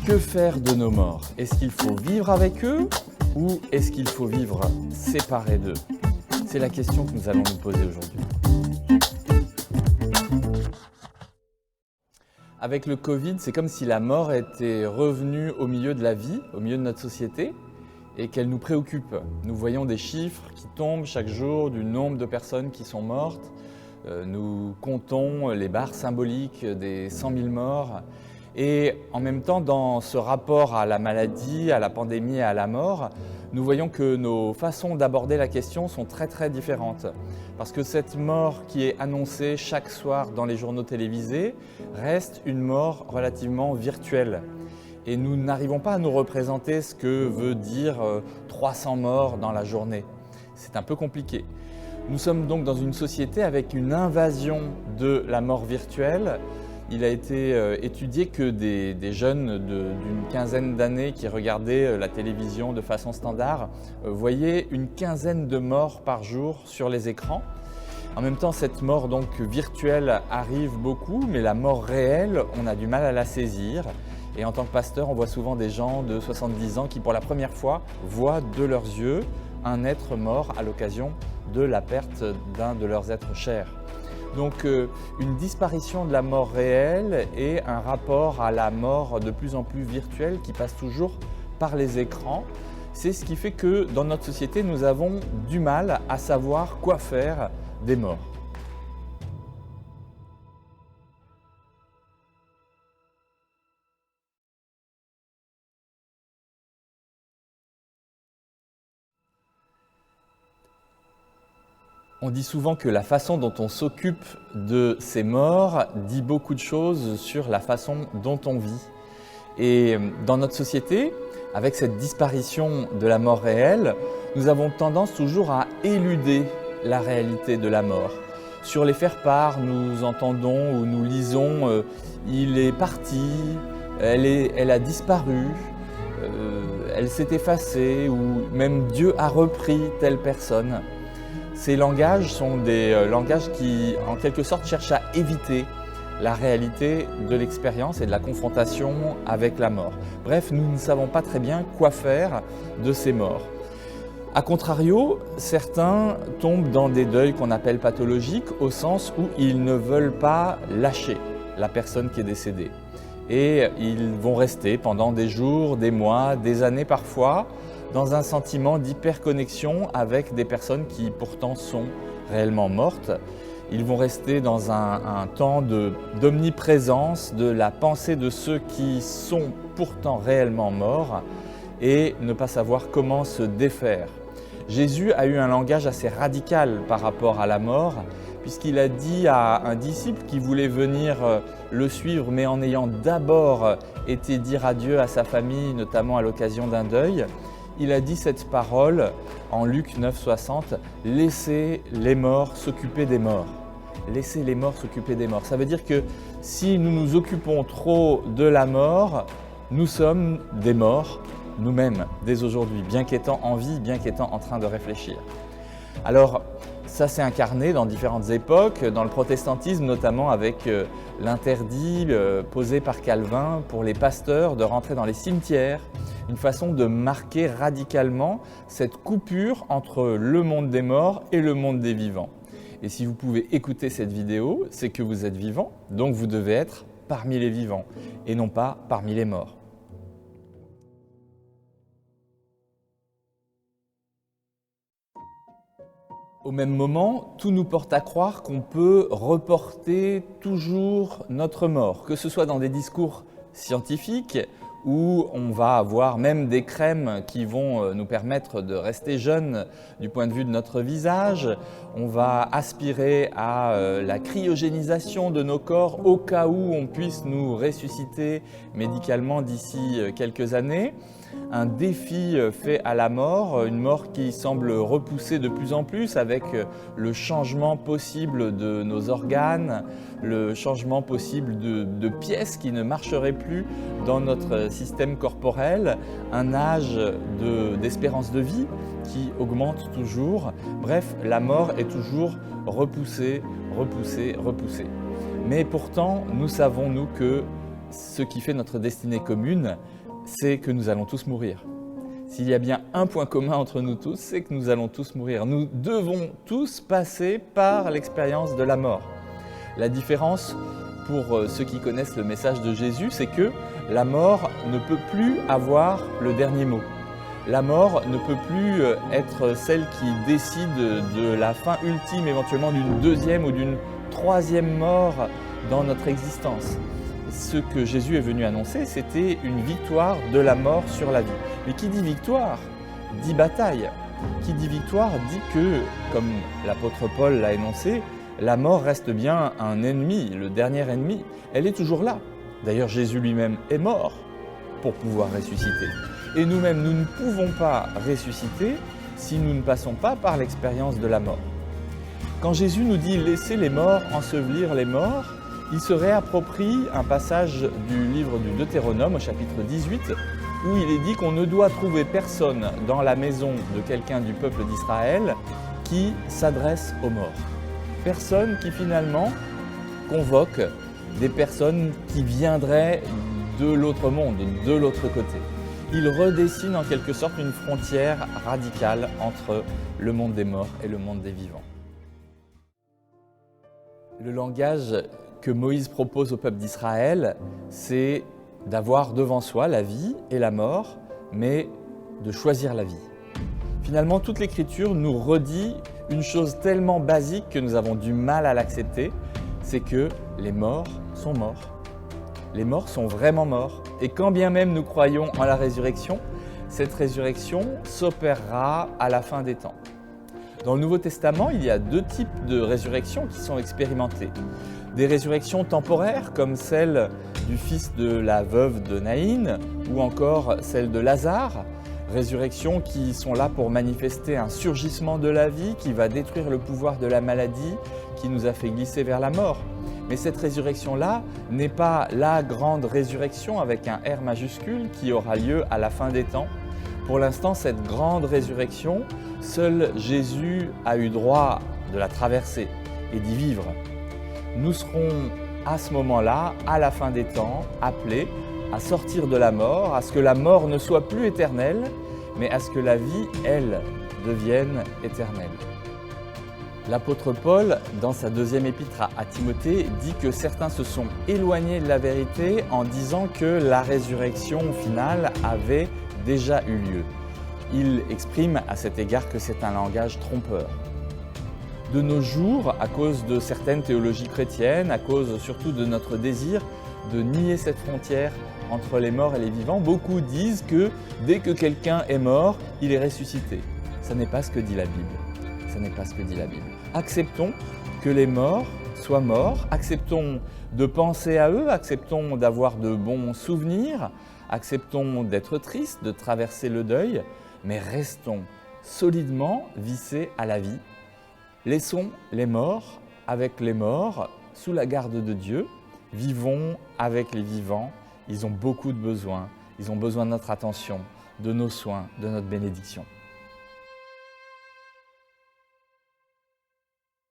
Que faire de nos morts? Est-ce qu'il faut vivre avec eux ou est-ce qu'il faut vivre séparé d'eux? C'est la question que nous allons nous poser aujourd'hui. Avec le Covid, c'est comme si la mort était revenue au milieu de la vie, au milieu de notre société, et qu'elle nous préoccupe. Nous voyons des chiffres qui tombent chaque jour du nombre de personnes qui sont mortes. Nous comptons les barres symboliques des 100 000 morts. Et en même temps, dans ce rapport à la maladie, à la pandémie et à la mort, nous voyons que nos façons d'aborder la question sont très différentes. Parce que cette mort qui est annoncée chaque soir dans les journaux télévisés reste une mort relativement virtuelle. Et nous n'arrivons pas à nous représenter ce que veut dire 300 morts dans la journée. C'est un peu compliqué. Nous sommes donc dans une société avec une invasion de la mort virtuelle. Il a été étudié que des jeunes d'une quinzaine d'années qui regardaient la télévision de façon standard voyaient une quinzaine de morts par jour sur les écrans. En même temps, cette mort donc virtuelle arrive beaucoup, mais la mort réelle, on a du mal à la saisir. Et en tant que pasteur, on voit souvent des gens de 70 ans qui, pour la première fois, voient de leurs yeux un être mort à l'occasion de la perte d'un de leurs êtres chers. Donc une disparition de la mort réelle et un rapport à la mort de plus en plus virtuelle qui passe toujours par les écrans. C'est ce qui fait que dans notre société, nous avons du mal à savoir quoi faire des morts. On dit souvent que la façon dont on s'occupe de ces morts dit beaucoup de choses sur la façon dont on vit. Et dans notre société, avec cette disparition de la mort réelle, nous avons tendance toujours à éluder la réalité de la mort. Sur les faire-part, nous entendons ou nous lisons « il est parti »,« elle a disparu », elle s'est effacée ou même « Dieu a repris telle personne ». Ces langages sont des langages qui, en quelque sorte, cherchent à éviter la réalité de l'expérience et de la confrontation avec la mort. Bref, nous ne savons pas très bien quoi faire de ces morts. A contrario, certains tombent dans des deuils qu'on appelle pathologiques, au sens où ils ne veulent pas lâcher la personne qui est décédée. Et ils vont rester pendant des jours, des mois, des années parfois, dans un sentiment d'hyperconnexion avec des personnes qui pourtant sont réellement mortes. Ils vont rester dans un temps d'omniprésence de la pensée de ceux qui sont pourtant réellement morts et ne pas savoir comment se défaire. Jésus a eu un langage assez radical par rapport à la mort, puisqu'il a dit à un disciple qui voulait venir le suivre, mais en ayant d'abord été dire adieu à sa famille, notamment à l'occasion d'un deuil, il a dit cette parole en Luc 9, 60, « Laissez les morts s'occuper des morts ». Laissez les morts s'occuper des morts. Ça veut dire que si nous nous occupons trop de la mort, nous sommes des morts nous-mêmes dès aujourd'hui, bien qu'étant en vie, bien qu'étant en train de réfléchir. Alors, ça s'est incarné dans différentes époques, dans le protestantisme notamment avec l'interdit posé par Calvin pour les pasteurs de rentrer dans les cimetières, une façon de marquer radicalement cette coupure entre le monde des morts et le monde des vivants. Et si vous pouvez écouter cette vidéo, c'est que vous êtes vivant, donc vous devez être parmi les vivants et non pas parmi les morts. Au même moment, tout nous porte à croire qu'on peut reporter toujours notre mort, que ce soit dans des discours scientifiques où on va avoir même des crèmes qui vont nous permettre de rester jeunes du point de vue de notre visage. On va aspirer à la cryogénisation de nos corps au cas où on puisse nous ressusciter médicalement d'ici quelques années. Un défi fait à la mort, une mort qui semble repousser de plus en plus avec le changement possible de nos organes, le changement possible de pièces qui ne marcheraient plus dans notre système corporel, un âge d'espérance de vie qui augmente toujours. Bref, la mort est toujours repoussée, repoussée, repoussée. Mais pourtant, nous savons, nous, que ce qui fait notre destinée commune, c'est que nous allons tous mourir. S'il y a bien un point commun entre nous tous, c'est que nous allons tous mourir. Nous devons tous passer par l'expérience de la mort. La différence, pour ceux qui connaissent le message de Jésus, c'est que la mort ne peut plus avoir le dernier mot. La mort ne peut plus être celle qui décide de la fin ultime, éventuellement d'une deuxième ou d'une troisième mort dans notre existence. Ce que Jésus est venu annoncer, c'était une victoire de la mort sur la vie. Mais qui dit victoire, dit bataille. Qui dit victoire dit que, comme l'apôtre Paul l'a énoncé, la mort reste bien un ennemi, le dernier ennemi. Elle est toujours là. D'ailleurs, Jésus lui-même est mort pour pouvoir ressusciter. Et nous-mêmes, nous ne pouvons pas ressusciter si nous ne passons pas par l'expérience de la mort. Quand Jésus nous dit « laissez les morts ensevelir les morts », il se réapproprie un passage du livre du Deutéronome au chapitre 18 où il est dit qu'on ne doit trouver personne dans la maison de quelqu'un du peuple d'Israël qui s'adresse aux morts. Personne qui finalement convoque des personnes qui viendraient de l'autre monde, de l'autre côté. Il redessine en quelque sorte une frontière radicale entre le monde des morts et le monde des vivants. Le langage que Moïse propose au peuple d'Israël, c'est d'avoir devant soi la vie et la mort, mais de choisir la vie. Finalement, toute l'Écriture nous redit une chose tellement basique que nous avons du mal à l'accepter, c'est que les morts sont morts. Les morts sont vraiment morts. Et quand bien même nous croyons en la résurrection, cette résurrection s'opérera à la fin des temps. Dans le Nouveau Testament, il y a deux types de résurrections qui sont expérimentées. Des résurrections temporaires comme celle du fils de la veuve de Naïn ou encore celle de Lazare, résurrections qui sont là pour manifester un surgissement de la vie qui va détruire le pouvoir de la maladie qui nous a fait glisser vers la mort. Mais cette résurrection-là n'est pas la grande résurrection avec un R majuscule qui aura lieu à la fin des temps. Pour l'instant, cette grande résurrection, seul Jésus a eu droit de la traverser et d'y vivre. Nous serons à ce moment-là, à la fin des temps, appelés à sortir de la mort, à ce que la mort ne soit plus éternelle, mais à ce que la vie, elle, devienne éternelle. L'apôtre Paul, dans sa deuxième épître à Timothée, dit que certains se sont éloignés de la vérité en disant que la résurrection finale avait déjà eu lieu. Il exprime à cet égard que c'est un langage trompeur. De nos jours, à cause de certaines théologies chrétiennes, à cause surtout de notre désir de nier cette frontière entre les morts et les vivants, beaucoup disent que dès que quelqu'un est mort, il est ressuscité. Ce n'est pas ce que dit la Bible. Ce n'est pas ce que dit la Bible. Acceptons que les morts soient morts, acceptons de penser à eux, acceptons d'avoir de bons souvenirs, acceptons d'être tristes, de traverser le deuil, mais restons solidement vissés à la vie. Laissons les morts avec les morts, sous la garde de Dieu. Vivons avec les vivants. Ils ont beaucoup de besoins. Ils ont besoin de notre attention, de nos soins, de notre bénédiction.